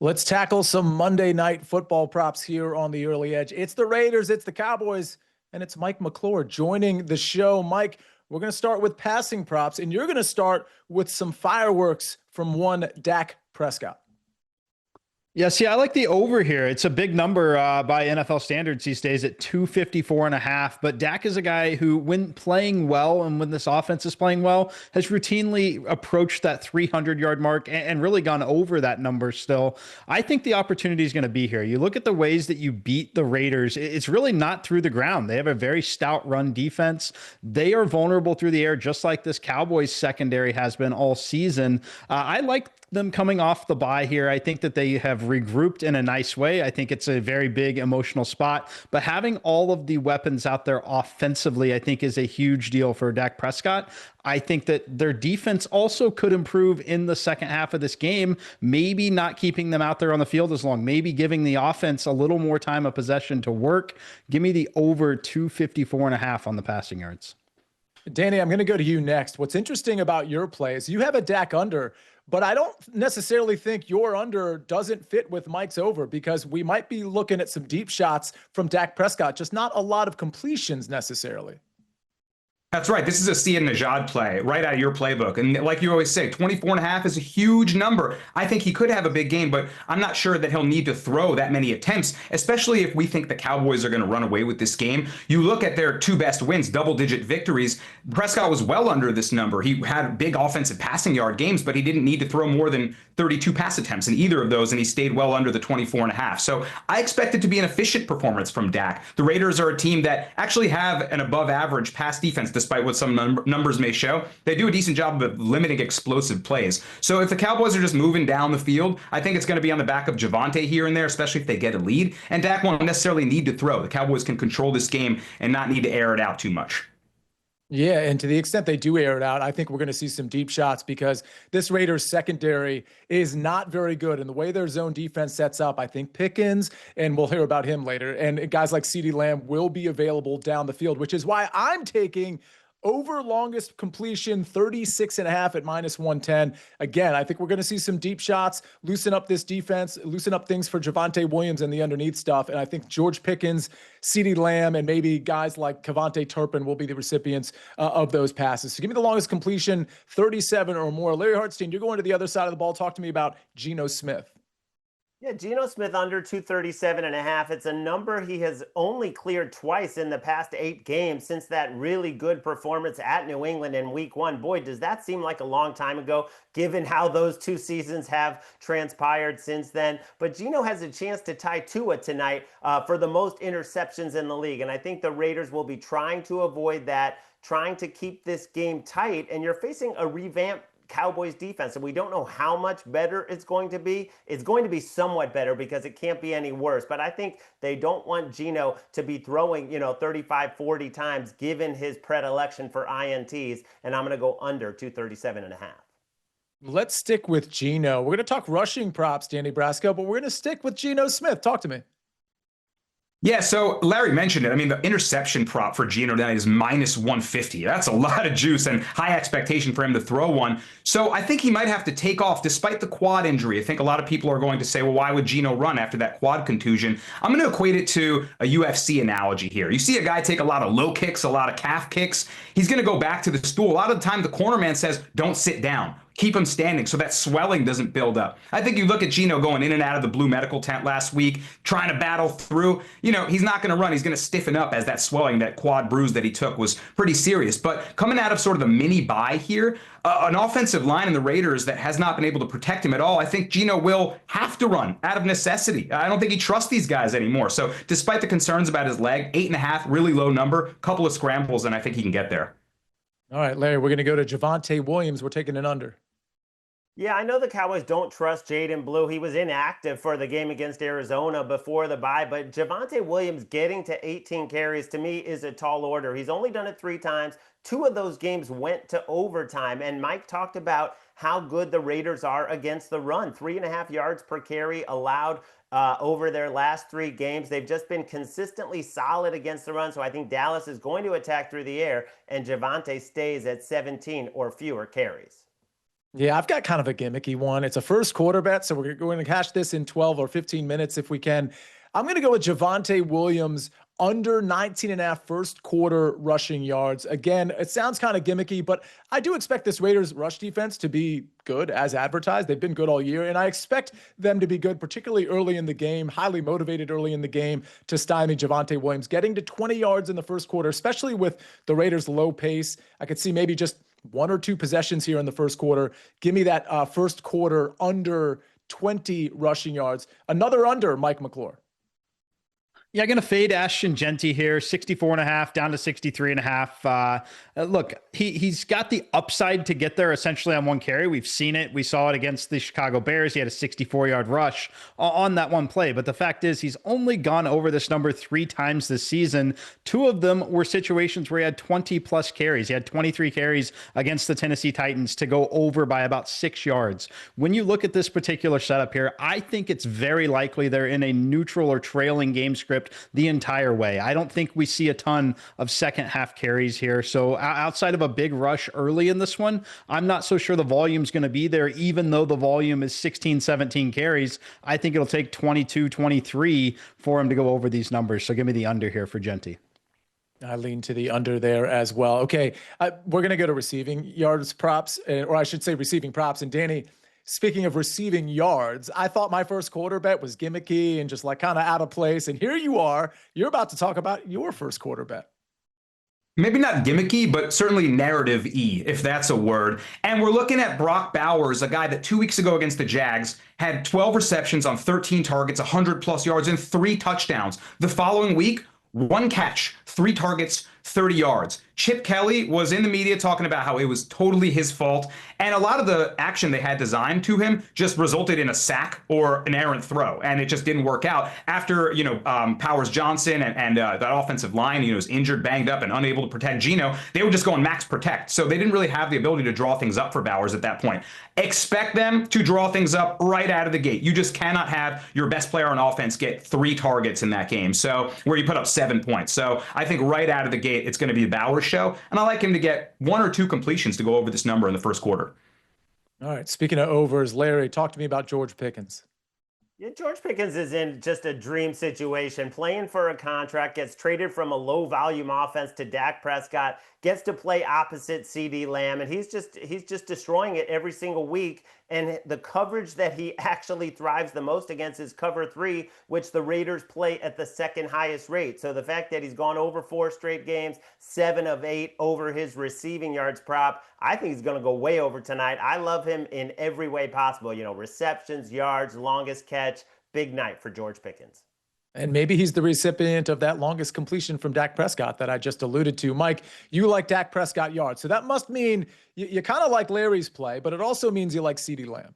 Let's tackle some Monday night football props here on the early edge. It's the Raiders, it's the Cowboys, and it's Mike McClure joining the show. Mike, we're going to start with passing props, and you're going to start with some fireworks from one Dak Prescott. Yeah, see, I like the over here. It's a big number by NFL standards these days at 254.5. But Dak is a guy who, when playing well and when this offense is playing well, has routinely approached that 300-yard mark and really gone over that number still. I think the opportunity is going to be here. You look at the ways that you beat the Raiders, it's really not through the ground. They have a very stout run defense. They are vulnerable through the air, just like this Cowboys secondary has been all season. I like them coming off the bye here. I think that they have regrouped in a nice way. I think it's a very big emotional spot, but having all of the weapons out there offensively, I think is a huge deal for Dak Prescott. I think that their defense also could improve in the second half of this game, maybe not keeping them out there on the field as long, maybe giving the offense a little more time of possession to work. Give me the over 254.5 on the passing yards. Danny, I'm going to go to you next. What's interesting about your play is you have a Dak under, but I don't necessarily think your under doesn't fit with Mike's over, because we might be looking at some deep shots from Dak Prescott, just not a lot of completions necessarily. That's right. This is a see and Nejad play right out of your playbook. And like you always say, 24.5 is a huge number. I think he could have a big game, but I'm not sure that he'll need to throw that many attempts, especially if we think the Cowboys are going to run away with this game. You look at their two best wins, double-digit victories. Prescott was well under this number. He had big offensive passing yard games, but he didn't need to throw more than 32 pass attempts in either of those, and he stayed well under the 24.5. So I expect it to be an efficient performance from Dak. The Raiders are a team that actually have an above-average pass defense, despite what some numbers may show. They do a decent job of limiting explosive plays. So if the Cowboys are just moving down the field, I think it's going to be on the back of Javonte here and there, especially if they get a lead. And Dak won't necessarily need to throw. The Cowboys can control this game and not need to air it out too much. Yeah, and to the extent they do air it out, I think we're going to see some deep shots, because this Raiders secondary is not very good. And the way their zone defense sets up, I think Pickens, and we'll hear about him later, and guys like CeeDee Lamb will be available down the field, which is why I'm taking over longest completion 36.5 at -110. Again, I think we're going to see some deep shots, loosen up this defense, loosen up things for Javonte Williams and the underneath stuff. And I think George Pickens, CeeDee Lamb, and maybe guys like Kevontae Turpin will be the recipients of those passes. So give me the longest completion, 37 or more. Larry Hartstein, you're going to the other side of the ball. Talk to me about Geno Smith. Yeah, Geno Smith under 237.5. It's a number he has only cleared twice in the past 8 games since that really good performance at New England in week 1. Boy, does that seem like a long time ago, given how those 2 seasons have transpired since then. But Geno has a chance to tie Tua tonight for the most interceptions in the league. And I think the Raiders will be trying to avoid that, trying to keep this game tight. And you're facing a revamped Cowboys defense, and we don't know how much better it's going to be. It's going to be somewhat better because it can't be any worse. But I think they don't want Geno to be throwing, 35, 40 times, given his predilection for INTs. And I'm going to go under 237.5. Let's stick with Geno. We're going to talk rushing props, Danny Brasco, but we're going to stick with Geno Smith. Talk to me. Yeah, so Larry mentioned it. I mean, the interception prop for Geno tonight is -150. That's a lot of juice and high expectation for him to throw one. So I think he might have to take off despite the quad injury. I think a lot of people are going to say, well, why would Geno run after that quad contusion? I'm going to equate it to a UFC analogy here. You see a guy take a lot of low kicks, a lot of calf kicks. He's going to go back to the stool. A lot of the time, the corner man says, don't sit down. Keep him standing so that swelling doesn't build up. I think you look at Geno going in and out of the blue medical tent last week, trying to battle through. He's not going to run. He's going to stiffen up, as that swelling, that quad bruise that he took was pretty serious. But coming out of sort of the mini bye here, an offensive line in the Raiders that has not been able to protect him at all, I think Geno will have to run out of necessity. I don't think he trusts these guys anymore. So despite the concerns about his leg, 8.5, really low number, couple of scrambles, and I think he can get there. All right, Larry, we're going to go to Javonte Williams. We're taking an under. Yeah, I know the Cowboys don't trust Jaden Blue. He was inactive for the game against Arizona before the bye, but Javonte Williams getting to 18 carries to me is a tall order. He's only done it 3 times. 2 of those games went to overtime, and Mike talked about how good the Raiders are against the run. 3.5 yards per carry allowed over their last 3 games. They've just been consistently solid against the run, so I think Dallas is going to attack through the air, and Javonte stays at 17 or fewer carries. Yeah, I've got kind of a gimmicky one. It's a first quarter bet, so we're going to cash this in 12 or 15 minutes if we can. I'm going to go with Javonte Williams under 19 and a half first quarter rushing yards. Again, it sounds kind of gimmicky, but I do expect this Raiders rush defense to be good as advertised. They've been good all year, and I expect them to be good, particularly early in the game, highly motivated early in the game to stymie Javonte Williams. Getting to 20 yards in the first quarter, especially with the Raiders' low pace, I could see maybe just one or two possessions here in the first quarter. Give me that first quarter under 20 rushing yards. Another under, Mike McClure. Yeah, going to fade Ashton Genty here, 64.5 down to 63.5. Look, he's got the upside to get there essentially on one carry. We've seen it. We saw it against the Chicago Bears. He had a 64-yard rush on that one play. But the fact is, he's only gone over this number 3 times this season. 2 of them were situations where he had 20-plus carries. He had 23 carries against the Tennessee Titans to go over by about 6 yards. When you look at this particular setup here, I think it's very likely they're in a neutral or trailing game script the entire way. I don't think we see a ton of second half carries here. So outside of a big rush early in this one, I'm not so sure the volume's going to be there, even though the volume is 16, 17 carries. I think it'll take 22, 23 for him to go over these numbers. So give me the under here for Genty. I lean to the under there as well. Okay, we're going to go to receiving yards props, or I should say receiving props. And Danny, speaking of receiving yards, I thought my first quarter bet was gimmicky and just like kind of out of place. And here you are. You're about to talk about your first quarter bet. Maybe not gimmicky, but certainly narrative-y, if that's a word. And we're looking at Brock Bowers, a guy that 2 weeks ago against the Jags had 12 receptions on 13 targets, 100-plus yards, and 3 touchdowns. The following week, 1 catch, 3 targets, 30 yards. Chip Kelly was in the media talking about how it was totally his fault. And a lot of the action they had designed to him just resulted in a sack or an errant throw. And it just didn't work out. After, Powers Johnson and that offensive line, was injured, banged up, and unable to protect Geno, they were just going max protect. So they didn't really have the ability to draw things up for Bowers at that point. Expect them to draw things up right out of the gate. You just cannot have your best player on offense get 3 targets in that game. So where you put up 7 points. So I think right out of the gate, it's going to be the Bowers show. And I like him to get 1 or 2 completions to go over this number in the first quarter. All right. Speaking of overs, Larry, talk to me about George Pickens. Yeah, George Pickens is in just a dream situation, playing for a contract, gets traded from a low volume offense to Dak Prescott, gets to play opposite CeeDee Lamb, and he's just destroying it every single week. And the coverage that he actually thrives the most against is cover 3, which the Raiders play at the second highest rate. So the fact that he's gone over 4 straight games, 7 of 8 over his receiving yards prop, I think he's going to go way over tonight. I love him in every way possible. Receptions, yards, longest catch, big night for George Pickens. And maybe he's the recipient of that longest completion from Dak Prescott that I just alluded to. Mike, you like Dak Prescott yards. So that must mean you kind of like Larry's play, but it also means you like CeeDee Lamb.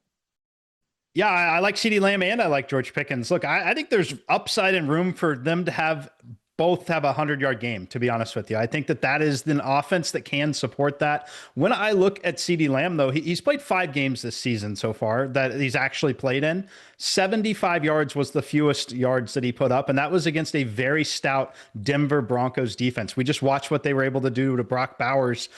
Yeah, I like CeeDee Lamb and I like George Pickens. Look, I think there's upside and room for them to have both have a 100-yard game, to be honest with you. I think that is an offense that can support that. When I look at CeeDee Lamb, though, he's played 5 games this season so far that he's actually played in. 75 yards was the fewest yards that he put up, and that was against a very stout Denver Broncos defense. We just watched what they were able to do to Brock Bowers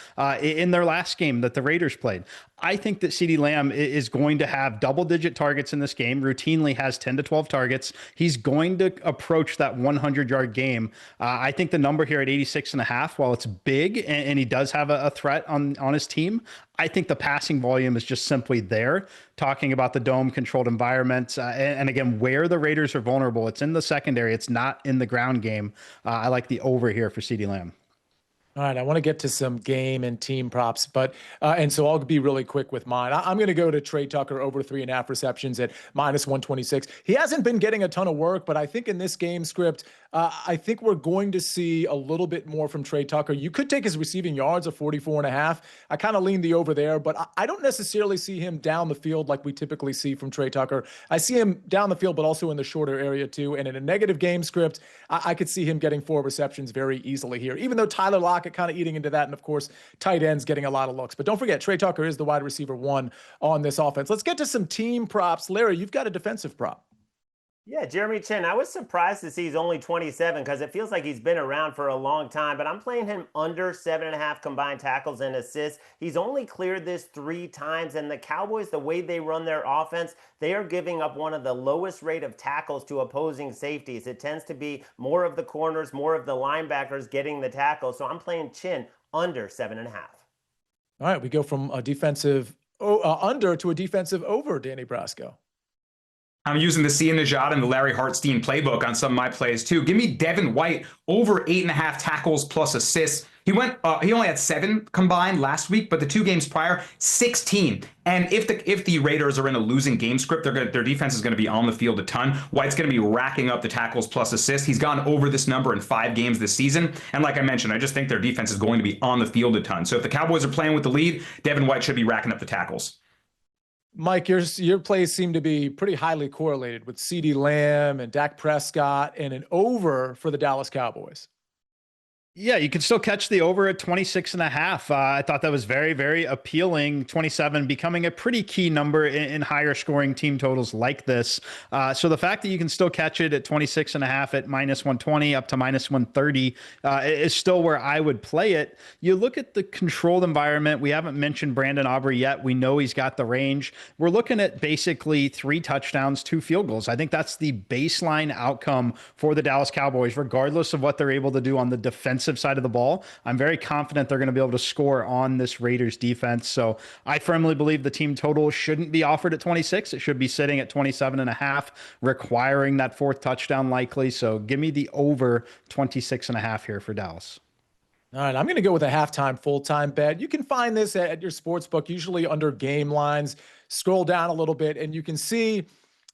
in their last game that the Raiders played. I think that CeeDee Lamb is going to have double-digit targets in this game, routinely has 10 to 12 targets. He's going to approach that 100-yard game. I think the number here at 86.5, while it's big and he does have a threat on his team, I think the passing volume is just simply there. Talking about the dome-controlled environment, and again, where the Raiders are vulnerable, it's in the secondary. It's not in the ground game. I like the over here for CeeDee Lamb. All right, I want to get to some game and team props, and so I'll be really quick with mine. I'm going to go to Trey Tucker over 3.5 receptions at -126. He hasn't been getting a ton of work, but I think in this game script, I think we're going to see a little bit more from Trey Tucker. You could take his receiving yards of 44.5. I kind of lean the over there, but I don't necessarily see him down the field like we typically see from Trey Tucker. I see him down the field, but also in the shorter area too. And in a negative game script, I could see him getting 4 receptions very easily here, even though Tyler Lockett kind of eating into that. And of course, tight ends getting a lot of looks. But don't forget, Trey Tucker is the wide receiver 1 on this offense. Let's get to some team props. Larry, you've got a defensive prop. Yeah, Jeremy Chin, I was surprised to see he's only 27 because it feels like he's been around for a long time, but I'm playing him under 7.5 combined tackles and assists. He's only cleared this 3 times, and the Cowboys, the way they run their offense, they are giving up one of the lowest rate of tackles to opposing safeties. It tends to be more of the corners, more of the linebackers getting the tackle. So I'm playing Chin under 7.5. All right, we go from a defensive under to a defensive over, Danny Brasco. I'm using the Nejad and the Larry Hartstein playbook on some of my plays too. Give me Devin White over 8.5 tackles plus assists. He only had 7 combined last week, but the 2 games prior, 16. And if the Raiders are in a losing game script, their defense is going to be on the field a ton. White's going to be racking up the tackles plus assists. He's gone over this number in 5 games this season. And like I mentioned, I just think their defense is going to be on the field a ton. So if the Cowboys are playing with the lead, Devin White should be racking up the tackles. Mike, your plays seem to be pretty highly correlated with CeeDee Lamb and Dak Prescott and an over for the Dallas Cowboys. Yeah, you can still catch the over at 26.5. I thought that was very, very appealing. 27 becoming a pretty key number in higher scoring team totals like this. So the fact that you can still catch it at 26.5 at -120 up to -130 is still where I would play it. You look at the controlled environment. We haven't mentioned Brandon Aubrey yet. We know he's got the range. We're looking at basically 3 touchdowns, 2 field goals. I think that's the baseline outcome for the Dallas Cowboys, regardless of what they're able to do on the defensive side of the ball. I'm very confident they're going to be able to score on this Raiders defense. So I firmly believe the team total shouldn't be offered at 26. It should be sitting at 27.5, requiring that 4th touchdown likely. So give me the over 26.5 here for Dallas. All right, I'm going to go with a halftime full-time bet. You can find this at your sports book, usually under game lines. Scroll down a little bit and you can see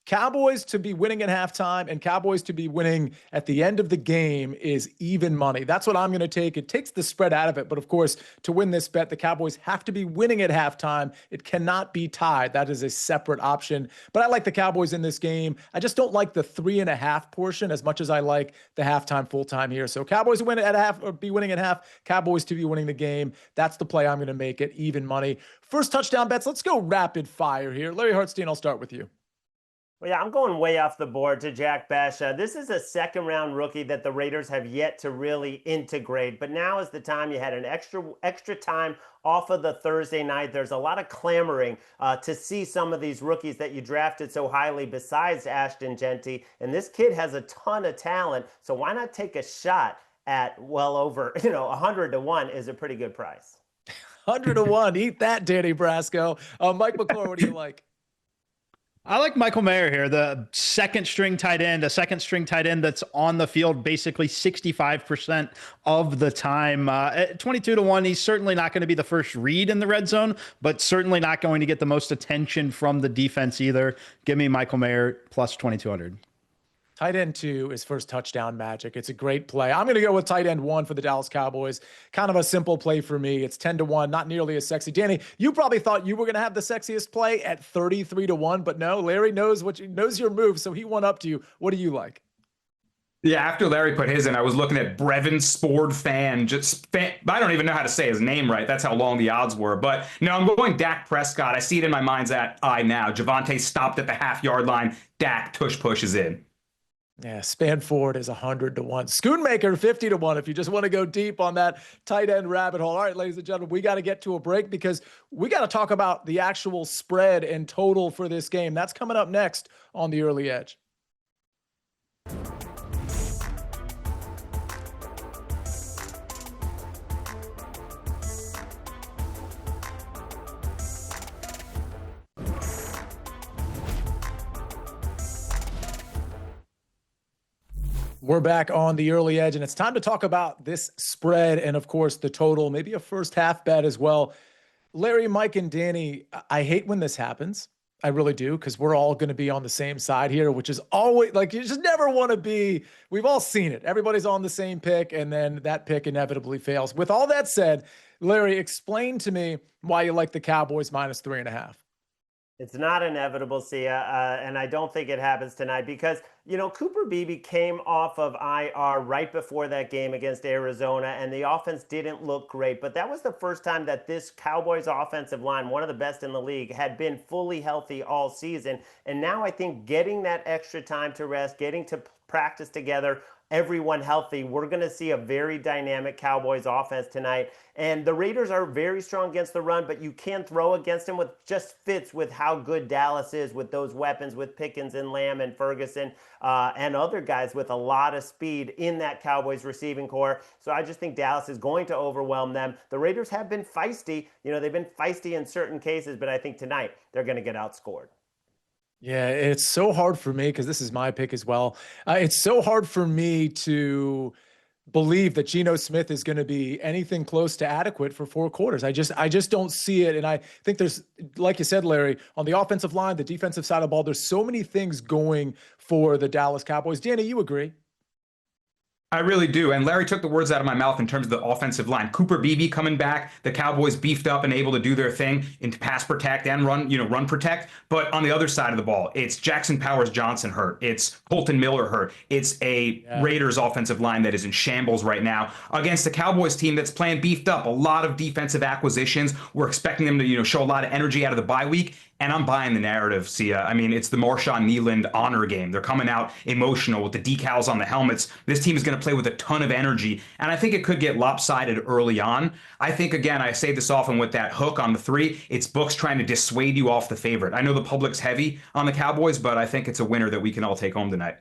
Cowboys to be winning at halftime and Cowboys to be winning at the end of the game is even money. That's what I'm going to take. It takes the spread out of it. But of course, to win this bet, the Cowboys have to be winning at halftime. It cannot be tied. That is a separate option. But I like the Cowboys in this game. I just don't like the 3.5 portion as much as I like the halftime full-time here. So Cowboys win at half or be winning at half. Cowboys to be winning the game. That's the play I'm going to make it even money. First touchdown bets. Let's go rapid fire here. Larry Hartstein, I'll start with you. Well, yeah, I'm going way off the board to Jack Bech. This is a second-round rookie that the Raiders have yet to really integrate. But now is the time. You had an extra time off of the Thursday night. There's a lot of clamoring to see some of these rookies that you drafted so highly besides Ashton Genty. And this kid has a ton of talent. So why not take a shot at well over, 100 to 1 is a pretty good price. 100 to 1. Eat that, Danny Brasco. Mike McClure, what do you like? I like Michael Mayer here, the second string tight end that's on the field basically 65% of the time. At 22 to 1, he's certainly not going to be the first read in the red zone, but certainly not going to get the most attention from the defense either. Give me Michael Mayer plus 2,200. Tight end 2 is first touchdown magic. It's a great play. I'm going to go with tight end 1 for the Dallas Cowboys. Kind of a simple play for me. It's 10 to 1, not nearly as sexy. Danny, you probably thought you were going to have the sexiest play at 33 to 1, but no, Larry knows your move, so he went up to you. What do you like? Yeah, after Larry put his in, I was looking at Brevin Spord I don't even know how to say his name right. That's how long the odds were. But no, I'm going Dak Prescott. I see it in my mind's eye now. Javonte stopped at the half-yard line. Dak pushes in. Yeah, Spanford is 100 to 1. Schoonmaker 50 to 1 if you just want to go deep on that tight end rabbit hole. All right, ladies and gentlemen, we got to get to a break because we got to talk about the actual spread and total for this game. That's coming up next on The Early Edge. We're back on The Early Edge, and it's time to talk about this spread and, of course, the total, maybe a first half bet as well. Larry, Mike, and Danny, I hate when this happens. I really do, because we're all going to be on the same side here, which is always like you just never want to be. We've all seen it. Everybody's on the same pick, and then that pick inevitably fails. With all that said, Larry, explain to me why you like the Cowboys minus 3.5. It's not inevitable, Sia, and I don't think it happens tonight because, Cooper Beebe came off of IR right before that game against Arizona, and the offense didn't look great. But that was the first time that this Cowboys offensive line, one of the best in the league, had been fully healthy all season. And now I think getting that extra time to rest, getting to practice together, everyone healthy, we're going to see a very dynamic Cowboys offense tonight. And the Raiders are very strong against the run, but you can throw against them with just fits with how good Dallas is with those weapons, with Pickens and Lamb and Ferguson and other guys with a lot of speed in that Cowboys receiving core. So I just think Dallas is going to overwhelm them. The Raiders have been feisty. They've been feisty in certain cases, but I think tonight they're going to get outscored. Yeah, it's so hard for me because this is my pick as well. It's so hard for me to believe that Geno Smith is going to be anything close to adequate for 4 quarters. I just don't see it. And I think there's, like you said, Larry, on the offensive line, the defensive side of the ball, there's so many things going for the Dallas Cowboys. Danny, you agree? I really do. And Larry took the words out of my mouth in terms of the offensive line. Cooper Beebe coming back, the Cowboys beefed up and able to do their thing into pass protect and run protect. But on the other side of the ball, it's Jackson Powers Johnson hurt. It's Colton Miller hurt. It's a Raiders offensive line that is in shambles right now against the Cowboys team that's playing beefed up. A lot of defensive acquisitions. We're expecting them to, show a lot of energy out of the bye week. And I'm buying the narrative, Sia. I mean, it's the Marshawn Kneeland honor game. They're coming out emotional with the decals on the helmets. This team is going to play with a ton of energy, and I think it could get lopsided early on. I think, again, I say this often with that hook on the 3, it's books trying to dissuade you off the favorite. I know the public's heavy on the Cowboys, but I think it's a winner that we can all take home tonight.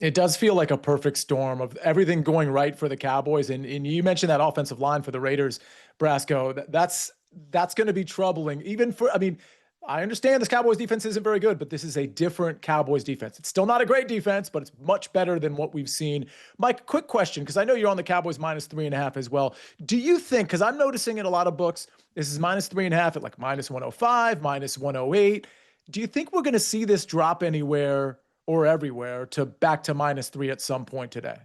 It does feel like a perfect storm of everything going right for the Cowboys. And you mentioned that offensive line for the Raiders, Brasco. That's going to be troubling, even for, I understand this Cowboys defense isn't very good, but this is a different Cowboys defense. It's still not a great defense, but it's much better than what we've seen. Mike, quick question, because I know you're on the Cowboys -3.5 as well. Do you think, because I'm noticing in a lot of books, this is -3.5 at like -105, -108. Do you think we're going to see this drop anywhere or everywhere to back to -3 at some point today?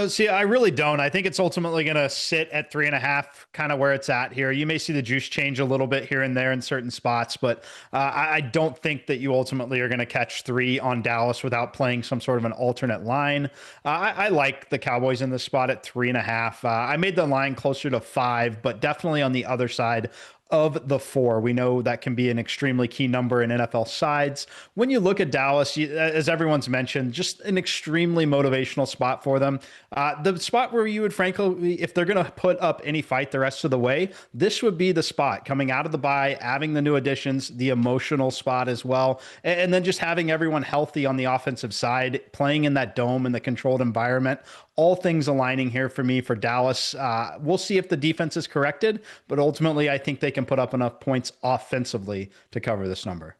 See, I really don't. I think it's ultimately going to sit at 3.5, kind of where it's at here. You may see the juice change a little bit here and there in certain spots, but I don't think that you ultimately are going to catch 3 on Dallas without playing some sort of an alternate line. I like the Cowboys in this spot at 3.5. I made the line closer to 5, but definitely on the other side of the 4. We know that can be an extremely key number in NFL sides. When you look at Dallas, as everyone's mentioned, just an extremely motivational spot for them. The spot where you would frankly, if they're going to put up any fight the rest of the way, this would be the spot coming out of the bye, having the new additions, the emotional spot as well. And then just having everyone healthy on the offensive side, playing in that dome in the controlled environment. All things aligning here for me for Dallas. We'll see if the defense is corrected, but ultimately I think they can put up enough points offensively to cover this number.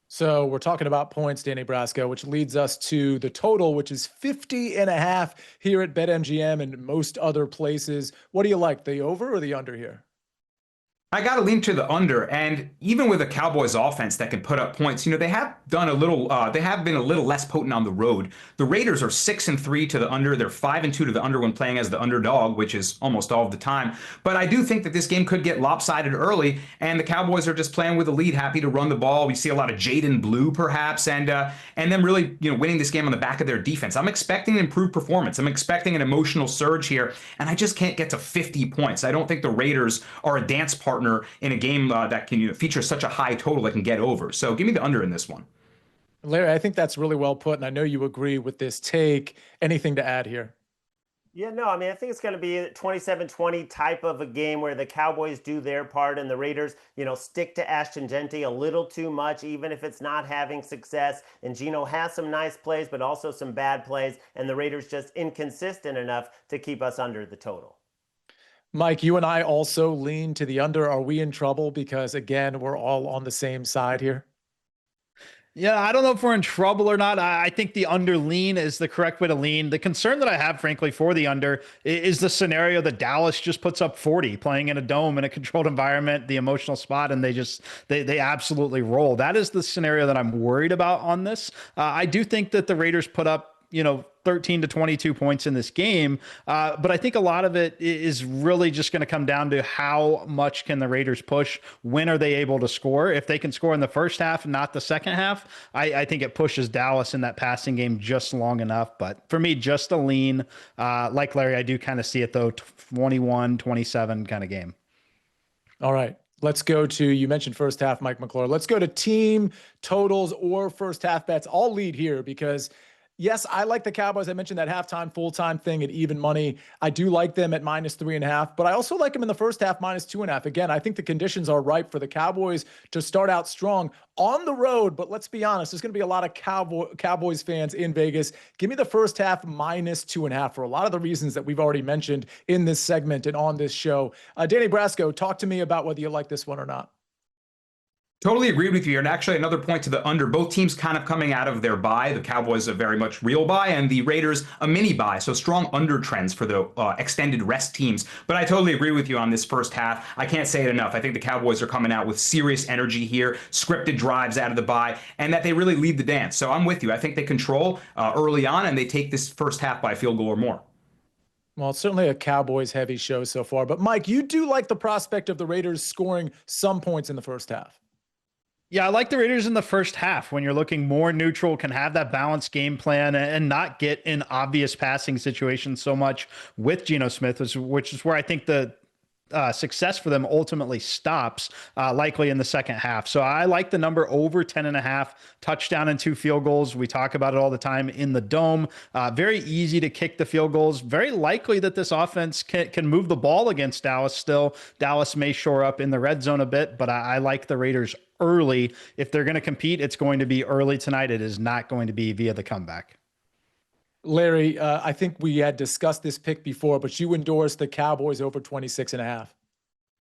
So we're talking about points, Danny Brasco, which leads us to the total, which is 50.5 here at BetMGM and most other places. What do you like, the over or the under here? I got to lean to the under, and even with a Cowboys offense that can put up points, they have done they have been a little less potent on the road. The Raiders are 6-3 to the under. They're 5-2 to the under when playing as the underdog, which is almost all of the time. But I do think that this game could get lopsided early, and the Cowboys are just playing with the lead, happy to run the ball. We see a lot of Jaden Blue, perhaps, and them really winning this game on the back of their defense. I'm expecting an improved performance. I'm expecting an emotional surge here, and I just can't get to 50 points. I don't think the Raiders are a dance partner in a game that can feature such a high total that can get over. So give me the under in this one. Larry, I think that's really well put, and I know you agree with this take. Anything to add here? Yeah, no, I think it's going to be a 27-20 type of a game where the Cowboys do their part and the Raiders, stick to Ashton Genty a little too much, even if it's not having success. And Geno has some nice plays, but also some bad plays, and the Raiders just inconsistent enough to keep us under the total. Mike, you and I also lean to the under. Are we in trouble? Because again, we're all on the same side here. Yeah, I don't know if we're in trouble or not. I think the under lean is the correct way to lean. The concern that I have, frankly, for the under is the scenario that Dallas just puts up 40, playing in a dome in a controlled environment, the emotional spot, and they absolutely roll. That is the scenario that I'm worried about on this. I do think that the Raiders put up, 13 to 22 points in this game. But I think a lot of it is really just going to come down to how much can the Raiders push? When are they able to score? If they can score in the first half, not the second half, I think it pushes Dallas in that passing game just long enough. But for me, just a lean. Like Larry, I do kind of see it though, 21-27 kind of game. All right. Let's go to, you mentioned first half, Mike McClure. Let's go to team totals or first half bets. I'll lead here because, yes, I like the Cowboys. I mentioned that halftime, full-time thing at even money. I do like them at -3.5, but I also like them in the first half -2.5. Again, I think the conditions are ripe for the Cowboys to start out strong on the road, but let's be honest, there's going to be a lot of Cowboys fans in Vegas. Give me the first half -2.5 for a lot of the reasons that we've already mentioned in this segment and on this show. Danny Brasco, talk to me about whether you like this one or not. Totally agreed with you. And actually, another point to the under. Both teams kind of coming out of their bye. The Cowboys a very much real bye, and the Raiders a mini bye. So strong under trends for the extended rest teams. But I totally agree with you on this first half. I can't say it enough. I think the Cowboys are coming out with serious energy here, scripted drives out of the bye, and that they really lead the dance. So I'm with you. I think they control early on, and they take this first half by a field goal or more. Well, it's certainly a Cowboys heavy show so far. But Mike, you do like the prospect of the Raiders scoring some points in the first half. Yeah, I like the Raiders in the first half when you're looking more neutral, can have that balanced game plan and not get in obvious passing situations so much with Geno Smith, which is where I think the success for them ultimately stops, likely in the second half. So I like the number over 10.5, touchdown and 2 field goals. We talk about it all the time in the dome. Very easy to kick the field goals. Very likely that this offense can move the ball against Dallas still. Dallas may shore up in the red zone a bit, but I like the Raiders early. If they're going to compete, it's going to be early tonight. It is not going to be via the comeback. Larry, I think we had discussed this pick before, but you endorsed the Cowboys over 26.5.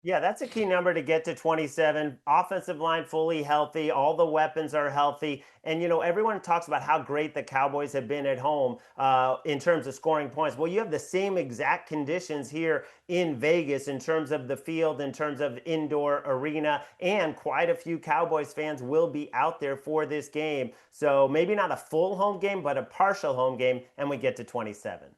Yeah, that's a key number to get to 27. Offensive line fully healthy. All the weapons are healthy. And, you know, everyone talks about how great the Cowboys have been at home in terms of scoring points. Well, you have the same exact conditions here in Vegas in terms of the field, in terms of indoor arena, and quite a few Cowboys fans will be out there for this game. So maybe not a full home game, but a partial home game, and we get to 27.